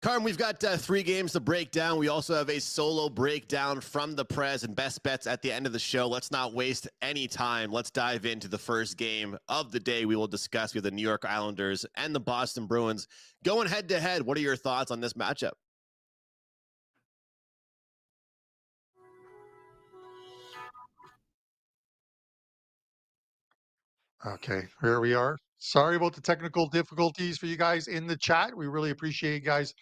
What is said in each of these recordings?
Carm, we've got 3 games to break down. We also have a solo breakdown from the Prez and best bets at the end of the show. Let's not waste any time. Let's dive into the first game of the day. We will discuss with the New York Islanders and the Boston Bruins going head to head. What are your thoughts on this matchup? Okay, here we are. Sorry about the technical difficulties for you guys in the chat. We really appreciate you guys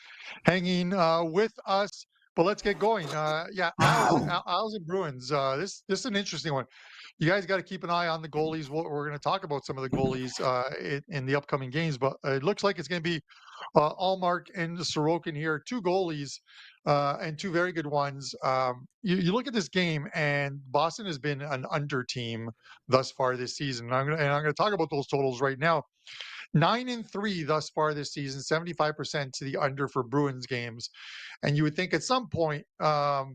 hanging with us. But let's get going. Isles and Bruins. This is an interesting one. You guys got to keep an eye on the goalies. We're going to talk about some of the goalies in the upcoming games, but it looks like it's going to be Allmark and Sorokin here, 2 goalies and 2 very good ones. You look at this game, and Boston has been an under team thus far this season. I'm going to talk about those totals right now. 9-3 thus far this season, 75% to the under for Bruins games. And you would think at some point that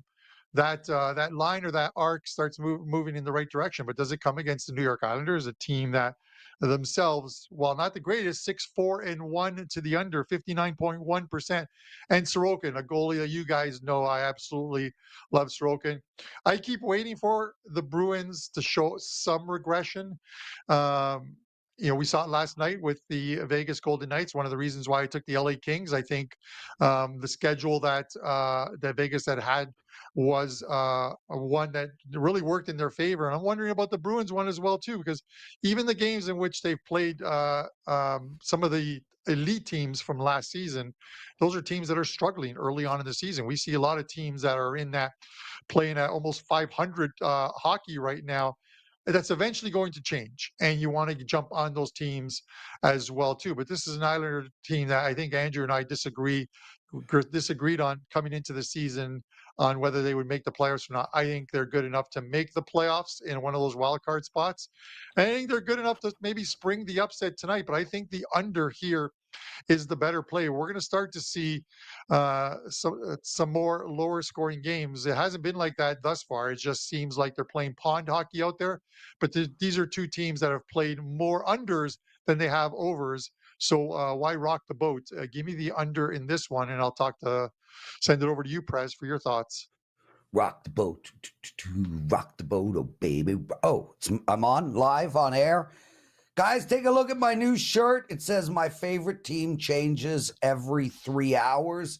line or that arc starts moving in the right direction. But does it come against the New York Islanders, a team that themselves, while not the greatest, 6-4-1 to the under, 59.1%. And Sorokin, a goalie that you guys know I absolutely love Sorokin. I keep waiting for the Bruins to show some regression. We saw it last night with the Vegas Golden Knights. One of the reasons why I took the LA Kings, I think the schedule that Vegas had was one that really worked in their favor. And I'm wondering about the Bruins one as well, too, because even the games in which they've played some of the elite teams from last season, those are teams that are struggling early on in the season. We see a lot of teams that are in that playing at almost 500 hockey right now. That's eventually going to change, and you want to jump on those teams as well too. But this is an Islander team that I think Andrew and I disagreed on coming into the season on whether they would make the playoffs or not. I think they're good enough to make the playoffs in one of those wild card spots. And I think they're good enough to maybe spring the upset tonight. But I think the under here is the better play. We're going to start to see some more lower scoring games. It hasn't been like that thus far. It just seems like they're playing pond hockey out there. But these are 2 teams that have played more unders than they have overs. So why rock the boat? Give me the under in this one, and I'll send it over to you, Prez, for your thoughts. Rock the boat, rock the boat, oh baby. Oh, I'm on live on air. Guys, take a look at my new shirt. It says my favorite team changes every 3 hours.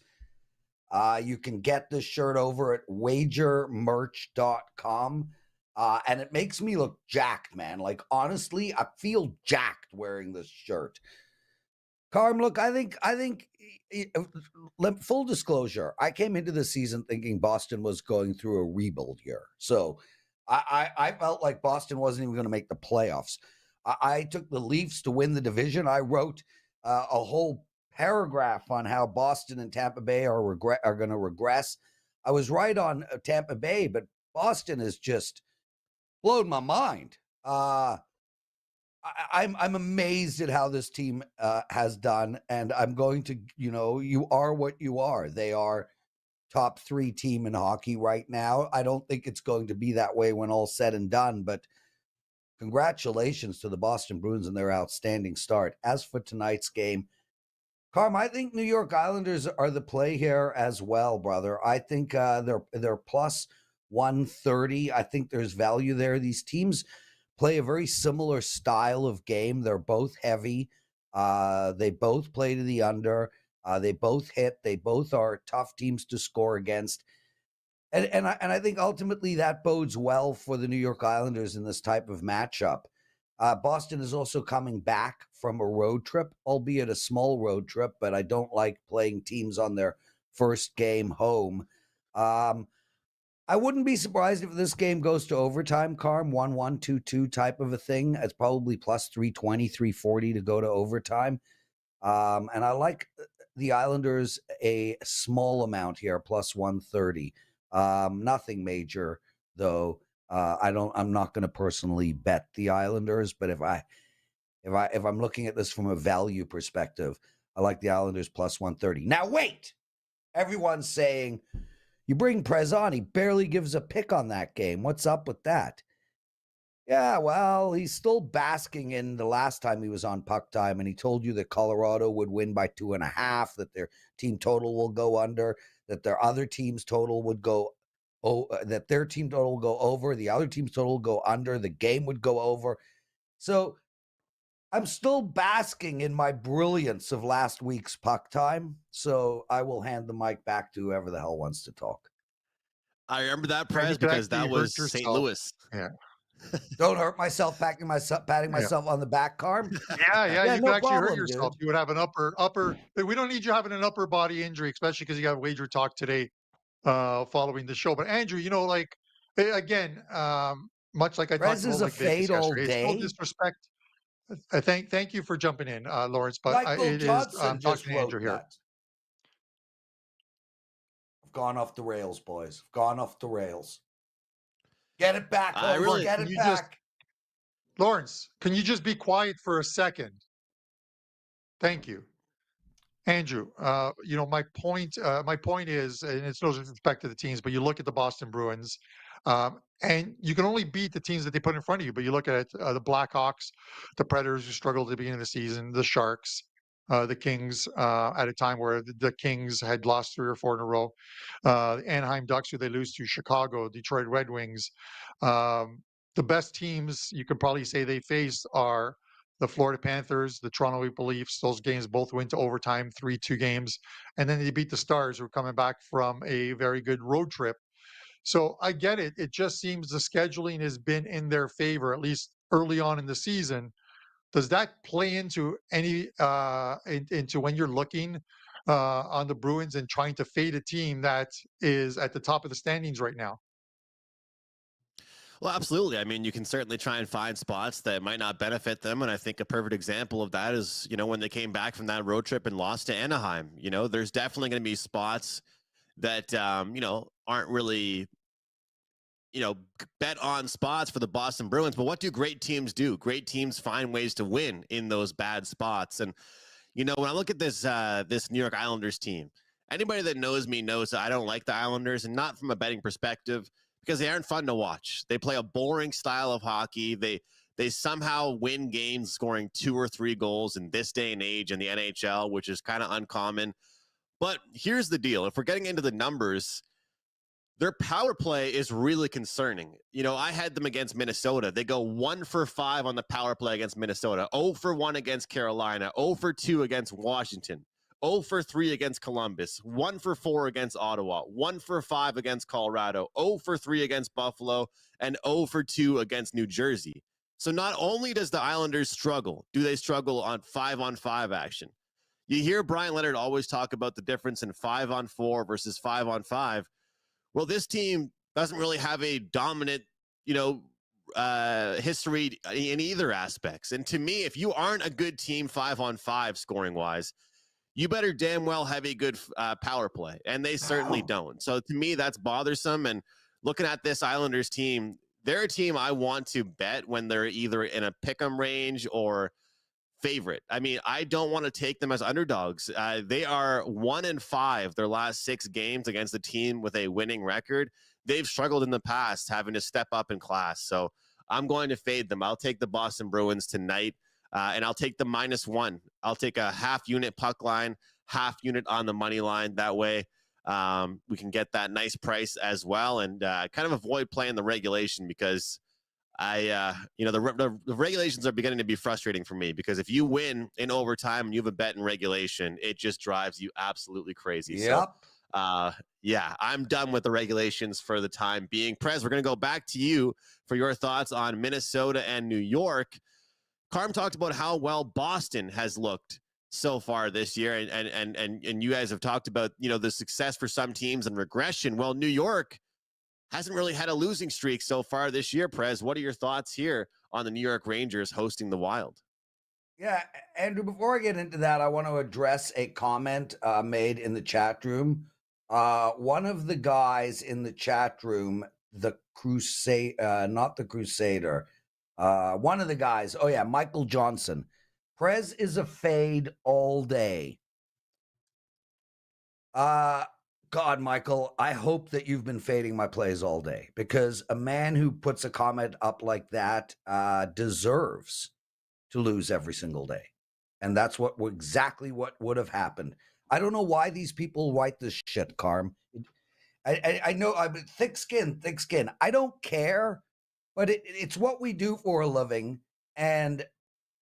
You can get this shirt over at wagermerch.com. And it makes me look jacked, man. Like, honestly, I feel jacked wearing this shirt. Carm, look, I think, full disclosure, I came into the season thinking Boston was going through a rebuild year. So I felt like Boston wasn't even going to make the playoffs. I took the Leafs to win the division. I wrote a whole paragraph on how Boston and Tampa Bay are going to regress. I was right on Tampa Bay, but Boston has just blown my mind. I'm amazed at how this team has done, and I'm going to, you are what you are. They are top 3 team in hockey right now. I don't think it's going to be that way when all's said and done, but congratulations to the Boston Bruins and their outstanding start. As for tonight's game, Carm, I think New York Islanders are the play here as well, brother. I think they're plus 130. I think there's value there. These teams play a very similar style of game. They're both heavy. They both play to the under. They both hit. They both are tough teams to score against. And I think ultimately that bodes well for the New York Islanders in this type of matchup. Boston is also coming back from a road trip, albeit a small road trip, but I don't like playing teams on their first game home. I wouldn't be surprised if this game goes to overtime, Carm, 1-1, 2-2 type of a thing. It's probably plus 320, 340 to go to overtime. And I like the Islanders a small amount here, plus 130. Nothing major, though. I'm not going to personally bet the Islanders, but if I'm looking at this from a value perspective, I like the Islanders plus 130. Now wait, everyone's saying you bring Prez on, he barely gives a pick on that game. What's up with that? Yeah, well, he's still basking in the last time he was on PuckTime, and he told you that Colorado would win by 2.5, that their team total will go under, that their other team's total would go that their team total will go over, the other team's total will go under, the game would go over. So I'm still basking in my brilliance of last week's PuckTime. So I will hand the mic back to whoever the hell wants to talk. I remember that, Yeah, you Prez, could because actually that hurt was St. yourself. Louis. Yeah. Don't hurt myself, patting myself on the back, Carm. Yeah, Yeah, you no could actually hurt problem, yourself. dude. You would have an upper. We don't need you having an upper body injury, especially because you got Wager Talk today, following the show. But Andrew, like again, much like I talked Prez is about a like Vegas fade all yesterday, it's no day. disrespect. Thank you for jumping in, Lawrence. But Michael it is. Johnson I'm just talking to Andrew wrote here. that. I've gone off the rails, boys. I've gone off the rails. Get it back, I Homer. really- Get Can it you back. Lawrence, can you just be quiet for a second? Thank you. Andrew, my point is, and it's no disrespect to the teams, but you look at the Boston Bruins, and you can only beat the teams that they put in front of you. But you look at the Blackhawks, the Predators who struggled at the beginning of the season, the Sharks, the Kings, at a time where the Kings had lost 3 or 4 in a row, the Anaheim Ducks, who they lose to, Chicago, Detroit Red Wings. The best teams you could probably say they faced are the Florida Panthers, the Toronto Maple Leafs. Those games both went to overtime, 3-2 games. And then they beat the Stars, who are coming back from a very good road trip. So I get it. It just seems the scheduling has been in their favor, at least early on in the season. Does that play into into when you're looking on the Bruins and trying to fade a team that is at the top of the standings right now? Well, absolutely. I mean, you can certainly try and find spots that might not benefit them. And I think a perfect example of that is, when they came back from that road trip and lost to Anaheim. There's definitely going to be spots that, aren't really, bet on spots for the Boston Bruins. But what do great teams do? Great teams find ways to win in those bad spots. And, when I look at this New York Islanders team, anybody that knows me knows that I don't like the Islanders, and not from a betting perspective, because they aren't fun to watch. They play a boring style of hockey. They somehow win games scoring 2 or 3 goals in this day and age in the NHL, which is kind of uncommon. But here's the deal. If we're getting into the numbers, their power play is really concerning. I had them against Minnesota. They go 1 for 5 on the power play against Minnesota, 0 for 1 against Carolina, 0 for 2 against Washington, 0 for 3 against Columbus, 1 for 4 against Ottawa, 1 for 5 against Colorado, 0 for 3 against Buffalo, and 0 for 2 against New Jersey. So not only does the Islanders struggle, do they struggle on 5-on-5 action. You hear Brian Leonard always talk about the difference in 5-on-4 versus 5-on-5. Well, this team doesn't really have a dominant, history in either aspects. And to me, if you aren't a good team 5-on-5 scoring wise, you better damn well have a good power play. And they certainly don't. So to me, that's bothersome. And looking at this Islanders team, they're a team I want to bet when they're either in a pick'em range or favorite. I mean, I don't want to take them as underdogs. They are 1-5 their last 6 games against a team with a winning record. They've struggled in the past, having to step up in class. So I'm going to fade them. I'll take the Boston Bruins tonight, and I'll take the -1. I'll take a half unit puck line, half unit on the money line. That way we can get that nice price as well, and kind of avoid playing the regulation, because the regulations are beginning to be frustrating for me, because if you win in overtime and you have a bet in regulation, it just drives you absolutely crazy. Yep. So, I'm done with the regulations for the time being. Prez, we're going to go back to you for your thoughts on Minnesota and New York. Carm talked about how well Boston has looked so far this year, and you guys have talked about, the success for some teams and regression. Well, New York hasn't really had a losing streak so far this year. Prez, what are your thoughts here on the New York Rangers hosting the Wild? Yeah, Andrew, before I get into that, I want to address a comment made in the chat room. One of the guys in the chat room, the Crusade, not the Crusader, one of the guys, Michael Johnson. Prez is a fade all day. God, Michael, I hope that you've been fading my plays all day, because a man who puts a comment up like that deserves to lose every single day. And that's exactly what would have happened. I don't know why these people write this shit, Carm. I know I'm thick skin. I don't care, but it's what we do for a living. And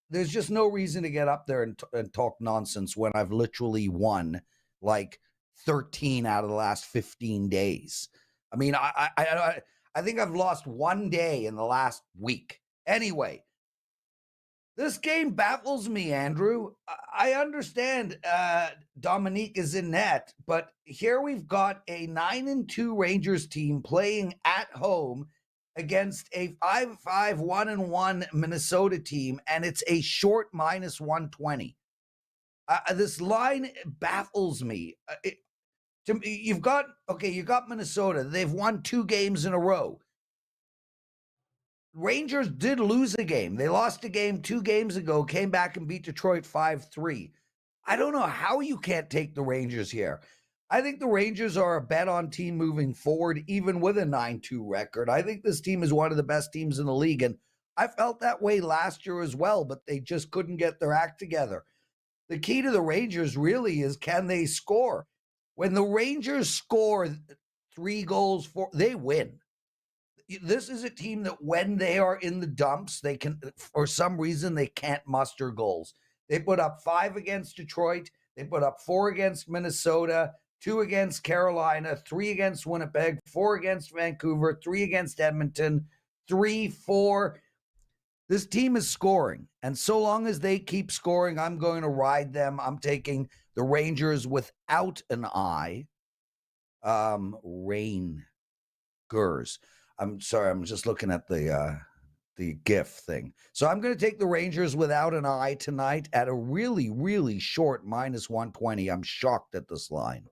there's just no reason to get up there and talk nonsense when I've literally won like 13 out of the last 15 days. I mean, I think I've lost one day in the last week. Anyway, this game baffles me, Andrew. I understand Dominique is in net, but here we've got a 9-2 Rangers team playing at home against a 5-5, 1-1 Minnesota team, and it's a short -120. This line baffles me. You've got Minnesota. They've won 2 games in a row. Rangers did lose a game. They lost a game 2 games ago, came back and beat Detroit 5-3. I don't know how you can't take the Rangers here. I think the Rangers are a bet on team moving forward, even with a 9-2 record. I think this team is one of the best teams in the league, and I felt that way last year as well, but they just couldn't get their act together. The key to the Rangers really is, can they score? When the Rangers score 3 goals, they win. This is a team that when they are in the dumps, they can, for some reason, they can't muster goals. They put up 5 against Detroit. They put up 4 against Minnesota, 2 against Carolina, 3 against Winnipeg, 4 against Vancouver, 3 against Edmonton, 3, 4. This team is scoring. And so long as they keep scoring, I'm going to ride them. I'm taking the Rangers without an I. Rangers. I'm sorry, I'm just looking at the GIF thing. So I'm going to take the Rangers without an I tonight at a really, really short -120. I'm shocked at this line.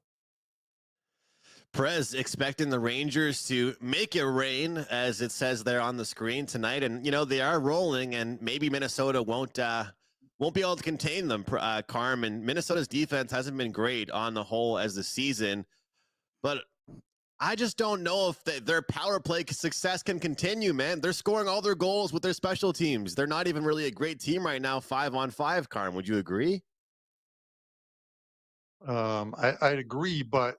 Prez expecting the Rangers to make it rain, as it says there on the screen tonight. And, you know, they are rolling, and maybe Minnesota won't be able to contain them, Carmine. Minnesota's defense hasn't been great on the whole as the season, but I just don't know if their power play success can continue, man. They're scoring all their goals with their special teams. They're not even really a great team right now, 5-on-5, Carm. Would you agree? I'd agree, but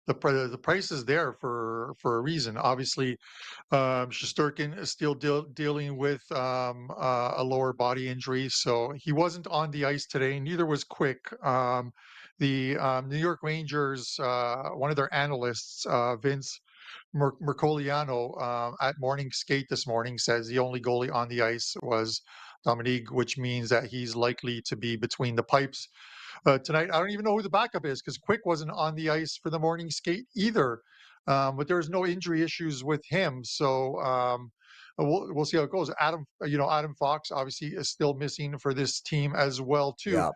the price is there for a reason. Obviously, Shesterkin is still dealing with a lower body injury, so he wasn't on the ice today. Neither was Quick. The New York Rangers, one of their analysts, Vince Mercoliano, at morning skate this morning, says the only goalie on the ice was Dominique, which means that he's likely to be between the pipes tonight. I don't even know who the backup is, because Quick wasn't on the ice for the morning skate either. But there's no injury issues with him, so we'll see how it goes. Adam Fox obviously is still missing for this team as well too. Yeah.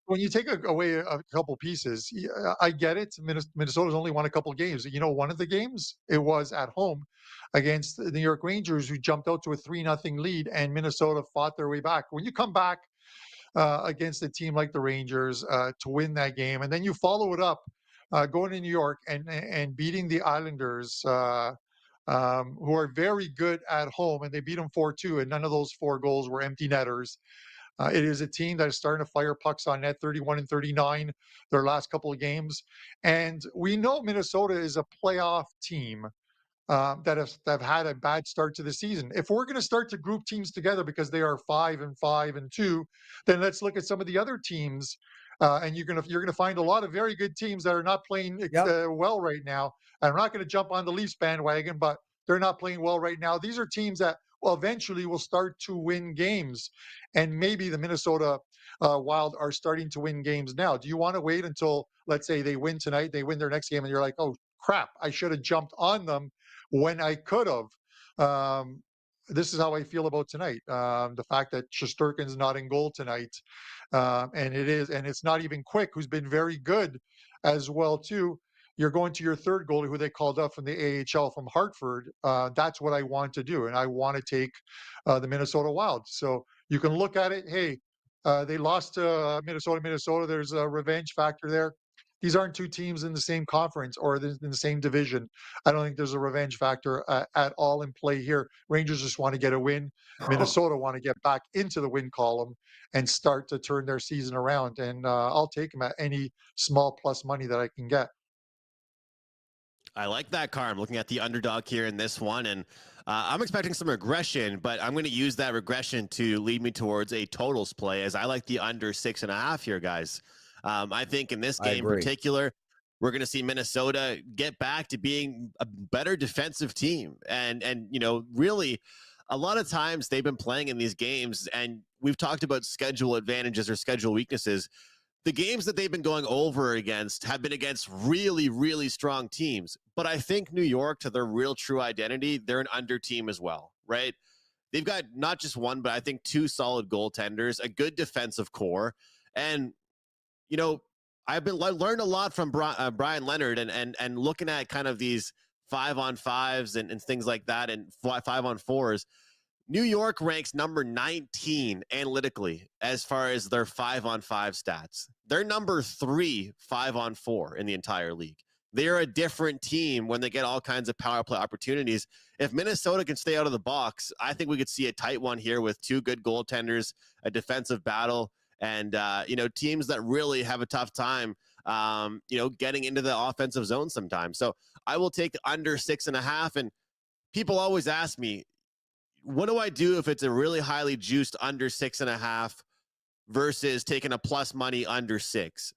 When you take away a couple pieces, I get it. Minnesota's only won a couple games. You know, one of the games, it was at home against the New York Rangers, who jumped out to a 3-0 lead, and Minnesota fought their way back. When you come back against a team like the Rangers to win that game, and then you follow it up going to New York and beating the Islanders, who are very good at home, and they beat them 4-2, and none of those 4 goals were empty netters. It is a team that is starting to fire pucks on net, 31 and 39, their last couple of games. And we know Minnesota is a playoff team that have had a bad start to the season. If we're going to start to group teams together because they are 5-5 and 2, then let's look at some of the other teams. And you're gonna find a lot of very good teams that are not playing well right now. And I'm not going to jump on the Leafs bandwagon, but they're not playing well right now. These are teams that eventually will start to win games, and maybe the Minnesota Wild are starting to win games now. Do you want to wait until, let's say, they win tonight, they win their next game, and you're like, oh crap, I should have jumped on them when I could have? This is how I feel about tonight. The fact that Shesterkin's not in goal tonight, and it's not even Quick, who's been very good as well too. You're going to your third goalie, who they called up from the AHL from Hartford. That's what I want to do, and I want to take the Minnesota Wild. So you can look at it. Hey, they lost to Minnesota. There's a revenge factor there. these aren't two teams in the same conference or in the same division. I don't think there's a revenge factor at all in play here. Rangers just want to get a win. Minnesota want to get back into the win column and start to turn their season around. And I'll take them at any small plus money that I can get. I like that, Carm. Looking at the underdog here in this one, and I'm expecting some regression, but I'm going to use that regression to lead me towards a totals play, as I like the under 6.5 here, guys. I think in this game in particular, we're going to see Minnesota get back to being a better defensive team, and really, a lot of times they've been playing in these games, and we've talked about schedule advantages or schedule weaknesses. The games that they've been going over against have been against really, really strong teams. But I think New York, to their real true identity, they're an under team as well, right? They've got not just one, but I think two solid goaltenders, a good defensive core. And, I've learned a lot from Brian Leonard and looking at kind of these 5-on-5s and things like that and 5-on-4s. New York ranks number 19 analytically as far as their 5-on-5 stats. They're number 3 5-on-4 in the entire league. They're a different team when they get all kinds of power play opportunities. If Minnesota can stay out of the box, I think we could see a tight one here with two good goaltenders, a defensive battle, and teams that really have a tough time getting into the offensive zone sometimes. So I will take the under 6.5. And people always ask me, what do I do if it's a really highly juiced under 6.5 versus taking a plus money under 6?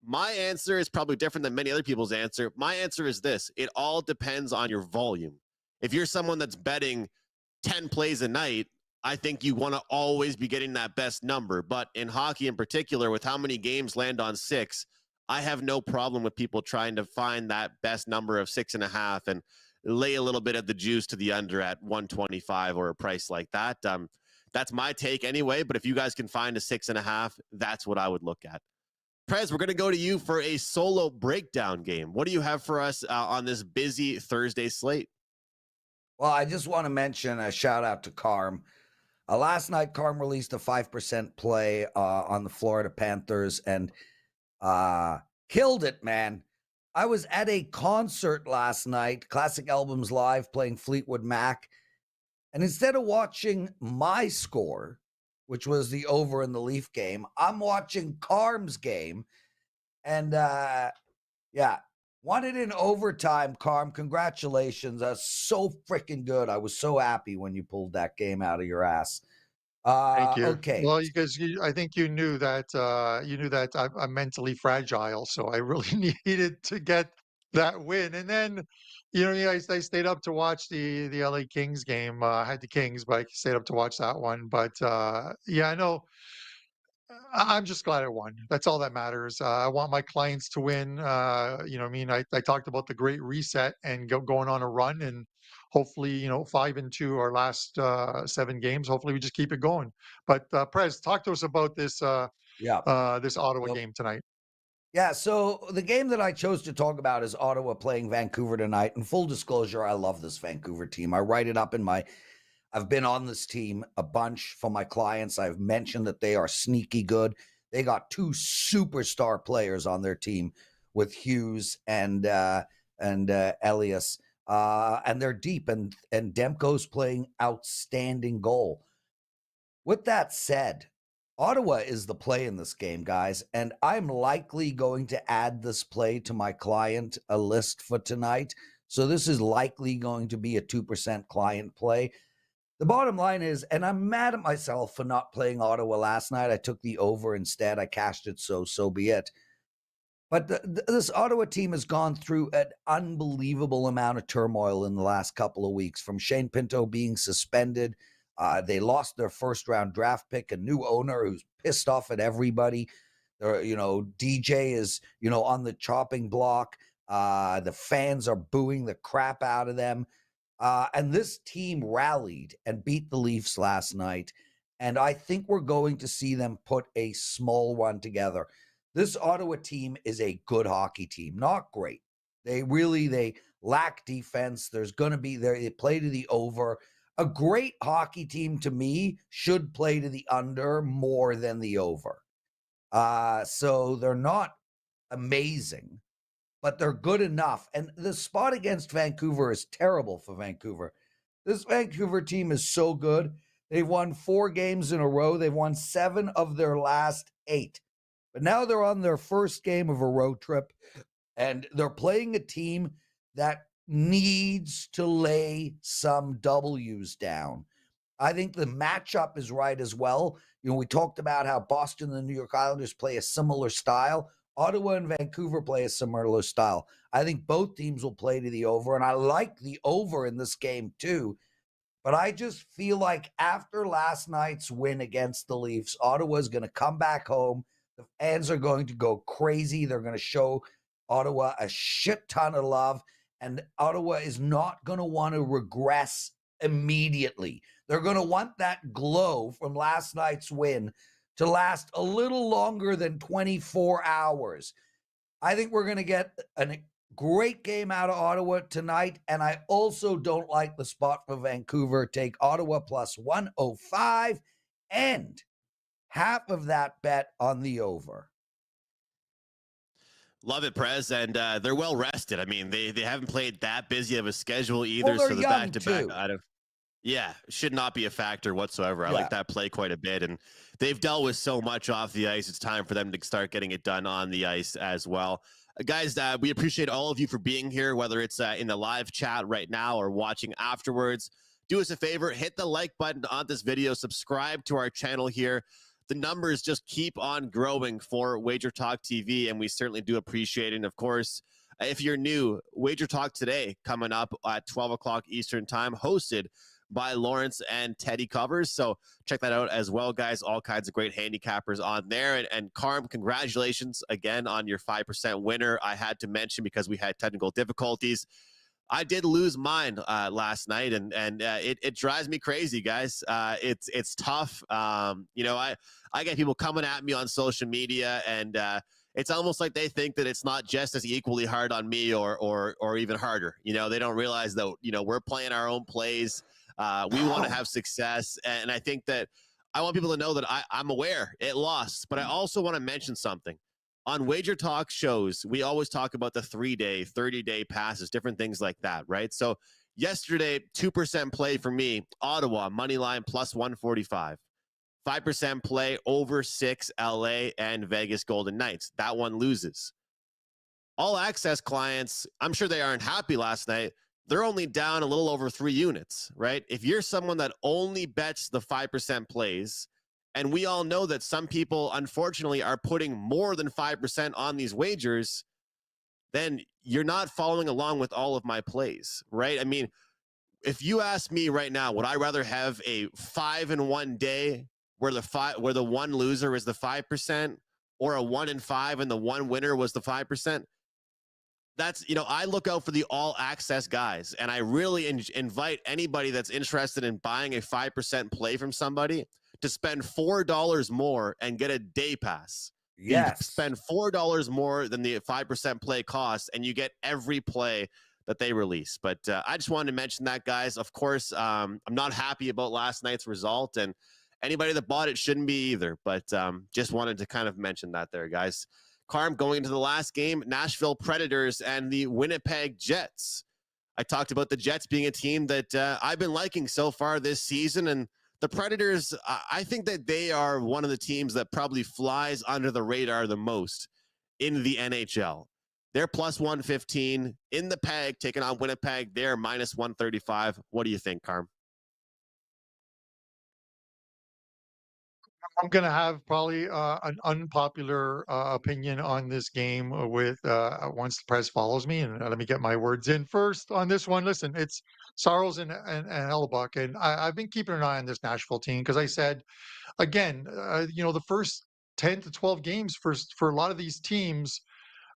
My answer is probably different than many other people's answer. My answer is this: it all depends on your volume. If you're someone that's betting 10 plays a night, I think you want to always be getting that best number. But in hockey in particular, with how many games land on 6, I have no problem with people trying to find that best number of 6.5 and lay a little bit of the juice to the under at 125 or a price like that. That's my take anyway, but if you guys can find a 6.5, that's what I would look at. Prez, we're going to go to you for a solo breakdown game. What do you have for us on this busy Thursday slate? Well, I just want to mention a shout out to Carm. Last night, Carm released a 5% play on the Florida Panthers and killed it, man. I was at a concert last night, Classic Albums Live, playing Fleetwood Mac. And instead of watching my score, which was the over in the Leaf game, I'm watching Carm's game. And won it in overtime, Carm. Congratulations. That's so freaking good. I was so happy when you pulled that game out of your ass. Thank you. Okay. Well, I think you knew that I'm mentally fragile, so I really needed to get that win. And then, I stayed up to watch the LA Kings game. I had the Kings, but I stayed up to watch that one. But I know. I'm just glad I won. That's all that matters. I want my clients to win. I talked about the great reset and going on a run, and hopefully, 5-2 our last 7 games. Hopefully, we just keep it going. But Prez, talk to us about this this Ottawa game tonight. Yeah, so the game that I chose to talk about is Ottawa playing Vancouver tonight. And full disclosure, I love this Vancouver team. I write it up I've been on this team a bunch for my clients. I've mentioned that they are sneaky good. They got 2 superstar players on their team with Hughes and Elias. And they're deep, and Demko's playing outstanding goal. With that said, Ottawa is the play in this game, guys, and I'm likely going to add this play to my client list for tonight. So this is likely going to be a 2% client play. The bottom line is, and I'm mad at myself for not playing Ottawa last night. I took the over instead. I cashed it, so be it. But this Ottawa team has gone through an unbelievable amount of turmoil in the last couple of weeks, from Shane Pinto being suspended. They lost their first-round draft pick, a new owner who's pissed off at everybody. DJ is, on the chopping block. The fans are booing the crap out of them. And this team rallied and beat the Leafs last night. And I think we're going to see them put a small one together. This Ottawa team is a good hockey team. Not great. They lack defense. There's going to be they play to the over. A great hockey team, to me, should play to the under more than the over. So they're not amazing, but they're good enough. And the spot against Vancouver is terrible for Vancouver. This Vancouver team is so good. They've won 4 games in a row. They've won 7 of their last 8. But now they're on their first game of a road trip, and they're playing a team that needs to lay some W's down. I think the matchup is right as well. You know, we talked about how Boston and the New York Islanders play a similar style. Ottawa and Vancouver play a similar style. I think both teams will play to the over, and I like the over in this game too. But I just feel like after last night's win against the Leafs, Ottawa is going to come back home. The fans are going to go crazy. They're going to show Ottawa a shit ton of love, and Ottawa is not going to want to regress immediately. They're going to want that glow from last night's win to last a little longer than 24 hours. I think we're going to get a great game out of Ottawa tonight, and I also don't like the spot for Vancouver. Take Ottawa plus 105 and half of that bet on the over. Love it, Prez, and they're well rested. I mean, they haven't played that busy of a schedule either, Well, so the young back-to-back too. should not be a factor whatsoever. I Yeah. like that play quite a bit, and they've dealt with so much off the ice. It's time for them to start getting it done on the ice as well. Guys, we appreciate all of you for being here, whether it's in the live chat right now or watching afterwards. Do us a favor, hit the like button on this video, subscribe to our channel here. The numbers just keep on growing for WagerTalk TV, and we certainly do appreciate it. And of course, if you're new, WagerTalk today coming up at 12 o'clock Eastern time, hosted by Lawrence and Teddy Covers. So check that out as well, guys. All kinds of great handicappers on there. And Carm, congratulations again on your 5% winner. I had to mention because we had technical difficulties. I did lose mine last night, and it drives me crazy, guys. It's tough. You know, I get people coming at me on social media, and it's almost like they think that it's not just as equally hard on me or even harder. You know, they don't realize that, you know, we're playing our own plays. We want to have success, and I think that I want people to know that I'm aware it lost, but I also want to mention something. On Wager Talk shows, we always talk about the 3-day, 30-day passes, different things like that, right? So yesterday, 2% play for me, Ottawa, money line plus 145. 5% play over 6, LA and Vegas Golden Knights. That one loses. All access clients, I'm sure they aren't happy last night. They're only down a little over 3 units, right? If you're someone that only bets the 5% plays, and we all know that some people, unfortunately, are putting more than 5% on these wagers, then you're not following along with all of my plays, right? I mean, if you ask me right now, would I rather have a 5-in-1 day where the one loser is the 5%, or a 1-in-5 and the one winner was the 5%? That's, you know, I look out for the all access guys, and I really invite anybody that's interested in buying a 5% play from somebody to spend $4 more and get a day pass. Yes. You spend $4 more than the 5% play costs, and you get every play that they release. But I just wanted to mention that, guys. Of course, I'm not happy about last night's result, and anybody that bought it shouldn't be either. But just wanted to kind of mention that there, guys. Carm, going into the last game, Nashville Predators and the Winnipeg Jets. I talked about the Jets being a team that I've been liking so far this season, and the Predators, I think that they are one of the teams that probably flies under the radar the most in the NHL. They're plus 115 in the peg, taking on Winnipeg. They're minus 135. What do you think, Carm? I'm going to have probably an unpopular opinion on this game with once the press follows me. And let me get my words in first on this one. Listen, it's Saros and Hellebuck. And I've been keeping an eye on this Nashville team because I said, again, you know, the first 10 to 12 games for a lot of these teams,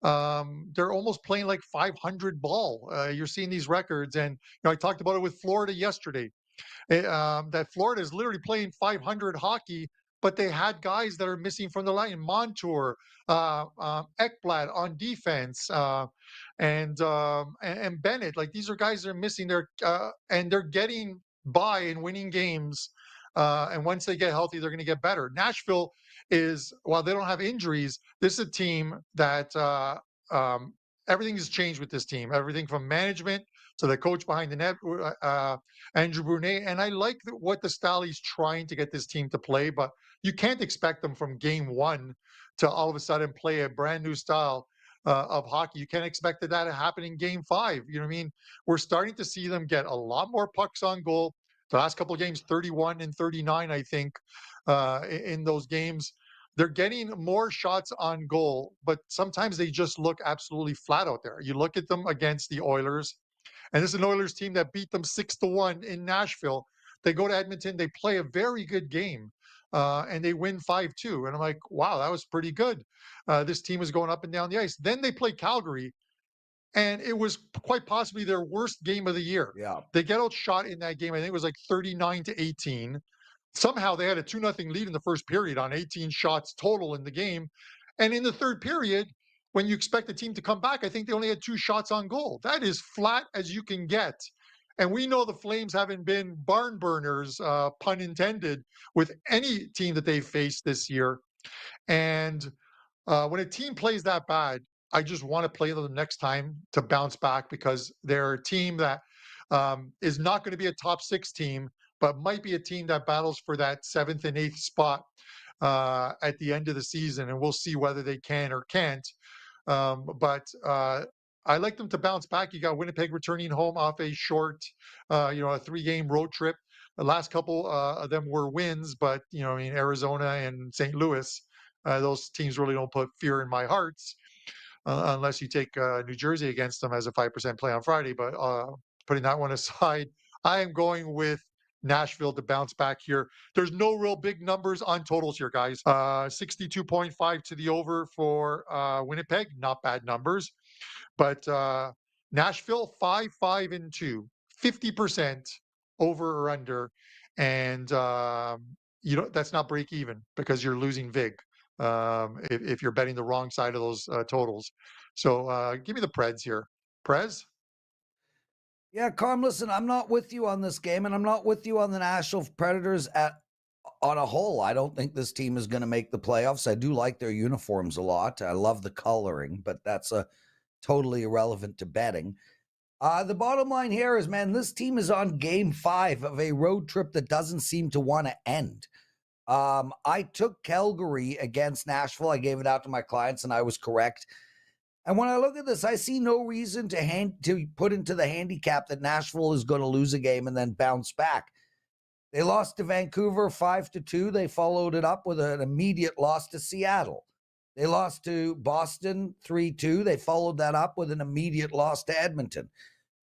they're almost playing like 500 ball. You're seeing these records. And, you know, I talked about it with Florida yesterday. That Florida is literally playing 500 hockey, but they had guys that are missing from the line. Montour, Ekblad on defense, and Bennett. Like these are guys that are missing their and they're getting by and winning games And once they get healthy, they're going to get better. Nashville is, while they don't have injuries, this is a team that everything has changed with this team. Everything from management to the coach behind the net, Andrew Brunet. And I like what the style he's trying to get this team to play, but you can't expect them from game one to all of a sudden play a brand new style of hockey. You can't expect that to happen in game five. You know what I mean? We're starting to see them get a lot more pucks on goal. The last couple of games, 31 and 39, I think, in those games. They're getting more shots on goal, but sometimes they just look absolutely flat out there. You look at them against the Oilers, and this is an Oilers team that beat them 6-1 in Nashville. They go to Edmonton, they play a very good game, and they win 5-2. And I'm like, wow, that was pretty good. This team is going up and down the ice. Then they play Calgary, and it was quite possibly their worst game of the year. Yeah. They get outshot in that game. I think it was like 39-18. Somehow they had a 2-0 lead in the first period on 18 shots total in the game. And in the third period, when you expect the team to come back, I think they only had 2 shots on goal. That is flat as you can get. And we know the Flames haven't been barn burners, pun intended, with any team that they've faced this year. And when a team plays that bad, I just want to play them next time to bounce back, because they're a team that is not going to be a top 6 team, but might be a team that battles for that 7th and 8th spot at the end of the season. And we'll see whether they can or can't. But I like them to bounce back. You got Winnipeg returning home off a short, a 3-game road trip. The last couple of them were wins, but, Arizona and St. Louis, those teams really don't put fear in my hearts, unless you take New Jersey against them as a 5% play on Friday. But putting that one aside, I am going with Nashville to bounce back here. There's no real big numbers on totals here, guys. 62.5 to the over for Winnipeg. Not bad numbers. But Nashville, 5-5-2, 50% over or under. And, that's not break even, because you're losing vig if you're betting the wrong side of those totals. So give me the Preds here. Prez? Yeah, Carm, listen, I'm not with you on this game, and I'm not with you on the Nashville Predators on a whole. I don't think this team is going to make the playoffs. I do like their uniforms a lot. I love the coloring, but that's totally irrelevant to betting. The bottom line here is, man, this team is on game 5 of a road trip that doesn't seem to want to end. I took Calgary against Nashville. I gave it out to my clients, and I was correct. And when I look at this, I see no reason to put into the handicap that Nashville is going to lose a game and then bounce back. They lost to Vancouver 5-2. They followed it up with an immediate loss to Seattle. They lost to Boston 3-2. They followed that up with an immediate loss to Edmonton.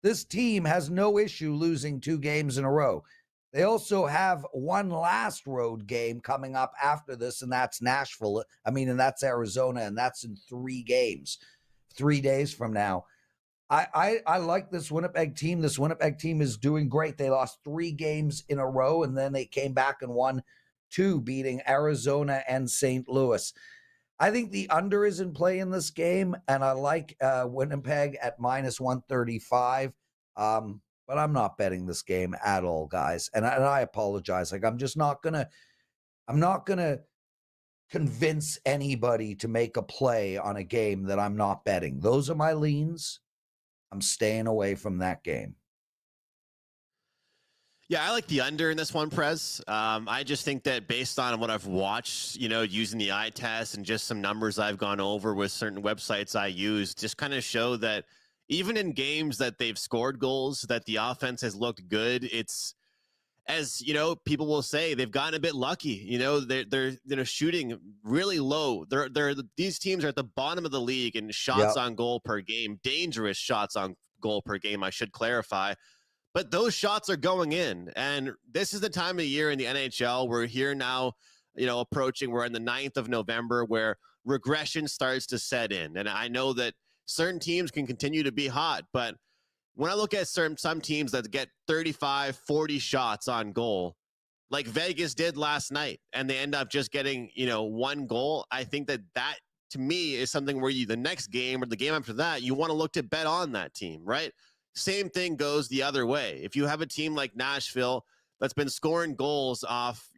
This team has no issue losing 2 games in a row. They also have one last road game coming up after this, and that's Nashville. And that's Arizona, and that's in 3 games. 3 days from now. I like this Winnipeg team. This Winnipeg team is doing great. They lost 3 games in a row, and then they came back and won 2, beating Arizona and St. Louis. I think the under is in play in this game, and I like Winnipeg at -135. But I'm not betting this game at all, guys. And I apologize. I'm not gonna convince anybody to make a play on a game that I'm not betting. Those are my leans. I'm staying away from that game. Yeah, I like the under in this one, Prez. I just think that based on what I've watched, using the eye test and just some numbers I've gone over with certain websites I use, just kind of show that even in games that they've scored goals, that the offense has looked good. It's, as people will say, they've gotten a bit lucky. They're shooting really low. These teams are at the bottom of the league in shots on goal per game, dangerous shots on goal per game, I should clarify. But those shots are going in, and this is the time of year in the NHL. We're here now, approaching. We're in the 9th of November, where regression starts to set in. And I know that certain teams can continue to be hot, but when I look at some teams that get 35, 40 shots on goal, like Vegas did last night, and they end up just getting, 1 goal, I think that to me is something where the next game or the game after that, you want to look to bet on that team, right? Same thing goes the other way. If you have a team like Nashville that's been scoring goals off,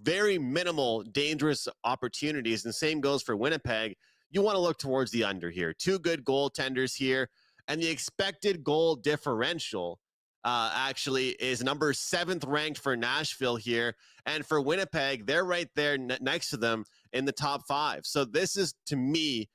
very minimal dangerous opportunities. And the same goes for Winnipeg. You want to look towards the under here. Two good goaltenders here. And the expected goal differential actually is number 7th ranked for Nashville here. And for Winnipeg, they're right there next to them in the top 5. So this is, to me,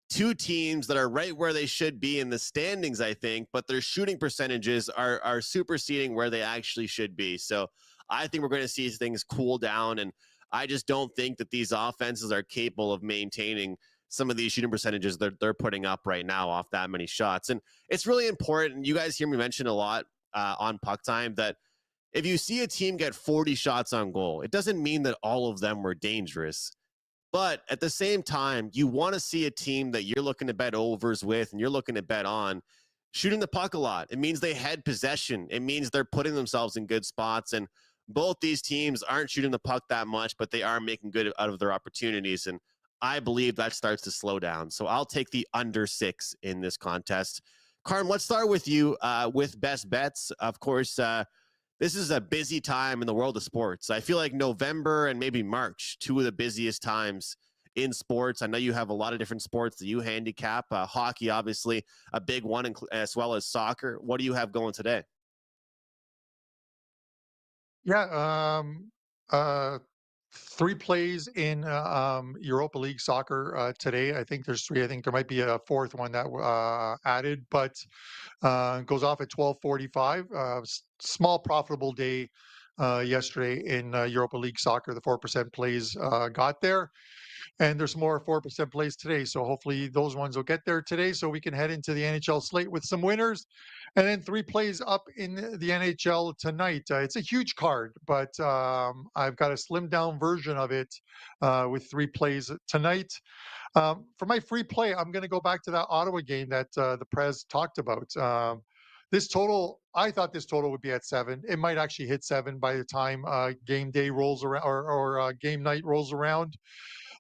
two teams that are right where they should be in the standings, I think, but their shooting percentages are superseding where they actually should be. So I think we're going to see things cool down, and I just don't think that these offenses are capable of maintaining some of these shooting percentages that they're putting up right now off that many shots. And it's really important. You guys hear me mention a lot on PuckTime that if you see a team get 40 shots on goal, it doesn't mean that all of them were dangerous. But at the same time, you want to see a team that you're looking to bet overs with and you're looking to bet on shooting the puck a lot. It means they had possession. It means they're putting themselves in good spots. And both these teams aren't shooting the puck that much, but they are making good out of their opportunities. And I believe that starts to slow down. So I'll take the under 6 in this contest. Carm, let's start with you with best bets. Of course, this is a busy time in the world of sports. I feel like November and maybe March, two of the busiest times in sports. I know you have a lot of different sports that you handicap. Hockey, obviously, a big one, as well as soccer. What do you have going today? Yeah, 3 plays in Europa League soccer today. I think there's 3. I think there might be a 4th one that added, but goes off at 12:45. Small profitable day yesterday in Europa League soccer. The 4% plays got there. And there's more 4% plays today. So hopefully those ones will get there today so we can head into the NHL slate with some winners. And then 3 plays up in the NHL tonight. It's a huge card, but I've got a slimmed down version of it with 3 plays tonight. For my free play, I'm going to go back to that Ottawa game that the Prez talked about. This total, I thought this total would be at 7. It might actually hit 7 by the time game day rolls around or game night rolls around.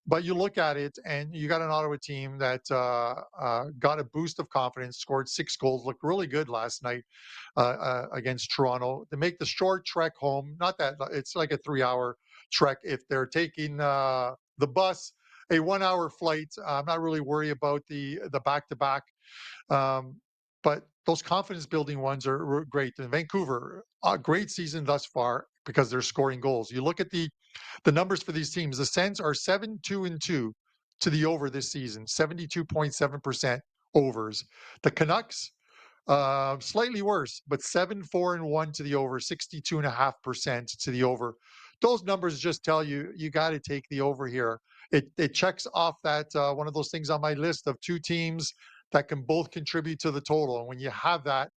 But you look at it, and you got an Ottawa team that got a boost of confidence, scored 6 goals, looked really good last night against Toronto. They make the short trek home. Not that it's like a 3-hour trek if they're taking the bus, a 1-hour flight. I'm not really worried about the back-to-back. But those confidence-building ones are great. And Vancouver, a great season thus far because they're scoring goals. You look at the numbers for these teams. The Sens are 7-2-2 to the over this season, 72.7% overs. The Canucks, slightly worse, but 7-4-1 to the over, 62.5% to the over. Those numbers just tell you got to take the over here. It checks off that one of those things on my list of 2 teams that can both contribute to the total. And when you have that,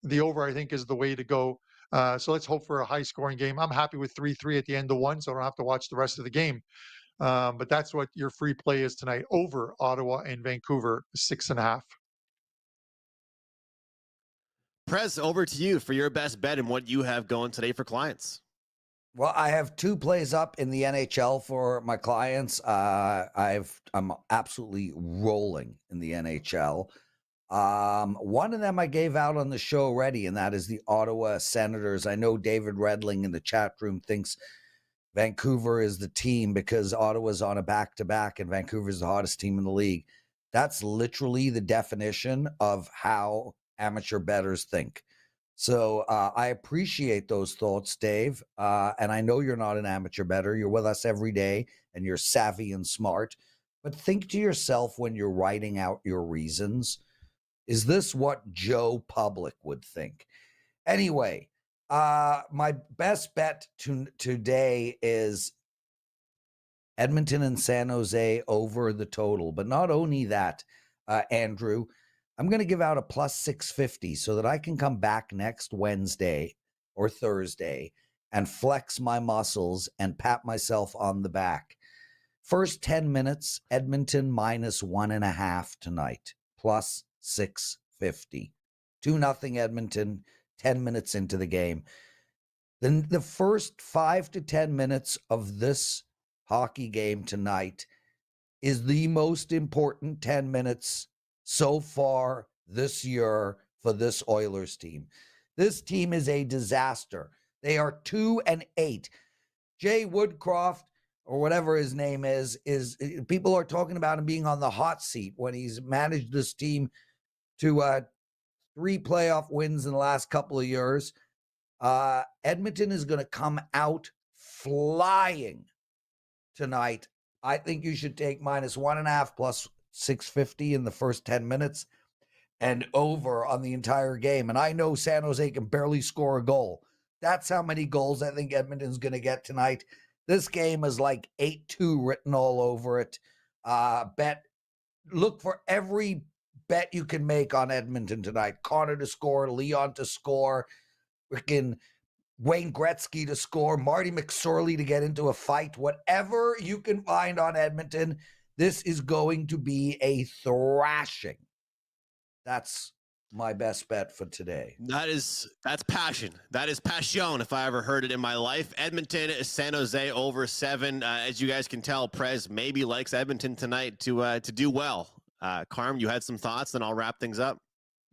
the over, I think, is the way to go. So let's hope for a high-scoring game. I'm happy with 3-3 at the end of one, so I don't have to watch the rest of the game. But that's what your free play is tonight, over Ottawa and Vancouver, 6.5. Prez, over to you for your best bet and what you have going today for clients. Well, I have 2 plays up in the NHL for my clients. I'm absolutely rolling in the NHL. One of them I gave out on the show already, and that is the Ottawa Senators. I know David Redling in the chat room thinks Vancouver is the team because Ottawa's on a back-to-back and Vancouver's the hottest team in the league. That's literally the definition of how amateur bettors think. So I appreciate those thoughts, Dave. And I know you're not an amateur bettor. You're with us every day and you're savvy and smart. But think to yourself when you're writing out your reasons, is this what Joe Public would think? Anyway, my best bet today is Edmonton and San Jose over the total. But not only that, Andrew, I'm going to give out a plus 650 so that I can come back next Wednesday or Thursday and flex my muscles and pat myself on the back. First 10 minutes, Edmonton minus 1.5 tonight, plus 650. 2-0 Edmonton, 10 minutes into the game. Then the first 5 to 10 minutes of this hockey game tonight is the most important 10 minutes so far this year for this Oilers team. This team is a disaster. They are 2-8. Jay Woodcroft, or whatever his name is people are talking about him being on the hot seat when he's managed this team to 3 playoff wins in the last couple of years. Edmonton is going to come out flying tonight. I think you should take -1.5 plus 650 in the first 10 minutes and over on the entire game. And I know San Jose can barely score a goal. That's how many goals I think Edmonton's going to get tonight. This game is like 8-2 written all over it. Look for every bet you can make on Edmonton tonight. Connor to score, Leon to score, freaking Wayne Gretzky to score, Marty McSorley to get into a fight. Whatever you can find on Edmonton, this is going to be a thrashing. That's my best bet for today. That's passion. That is passion, if I ever heard it in my life. Edmonton, San Jose over 7. As you guys can tell, Prez maybe likes Edmonton tonight to do well. Carm, you had some thoughts, then I'll wrap things up.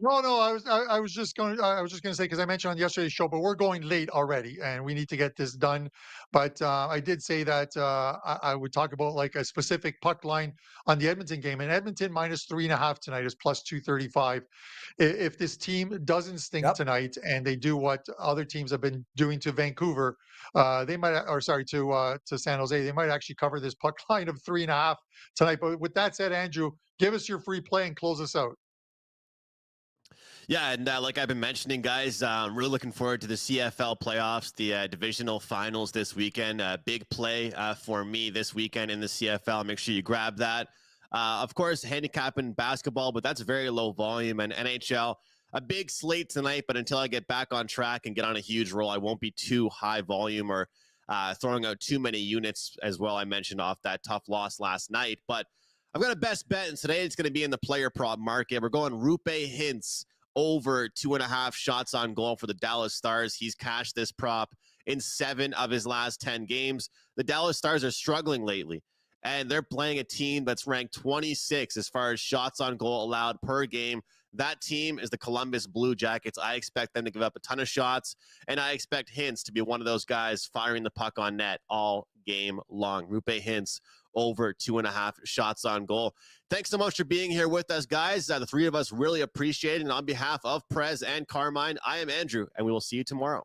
No, I was just going to say, because I mentioned on yesterday's show, but we're going late already and we need to get this done. But I did say that I would talk about like a specific puck line on the Edmonton game, and Edmonton -3.5 tonight is +235. If this team doesn't stink tonight and they do what other teams have been doing to Vancouver, they might, or sorry, to San Jose, they might actually cover this puck line of 3.5 tonight. But with that said, Andrew, give us your free play and close us out. Yeah, and like I've been mentioning, guys, I'm really looking forward to the CFL playoffs, the divisional finals this weekend. Big play for me this weekend in the CFL. Make sure you grab that. Of course, handicapping basketball, but that's very low volume. And NHL, a big slate tonight, but until I get back on track and get on a huge roll, I won't be too high volume or throwing out too many units as well. I mentioned off that tough loss last night. But I've got a best bet, and today it's going to be in the player prop market. We're going Rupe Hintz over 2.5 shots on goal for the Dallas Stars. He's cashed this prop in 7 of his last 10 games. The Dallas Stars are struggling lately, and they're playing a team that's ranked 26 as far as shots on goal allowed per game. That team is the Columbus Blue Jackets. I expect them to give up a ton of shots, and I expect Hintz to be one of those guys firing the puck on net all game long. Rupe Hintz over 2.5 shots on goal. Thanks so much for being here with us, guys. The 3 of us really appreciate it. And on behalf of Prez and Carmine, I am Andrew, and we will see you tomorrow.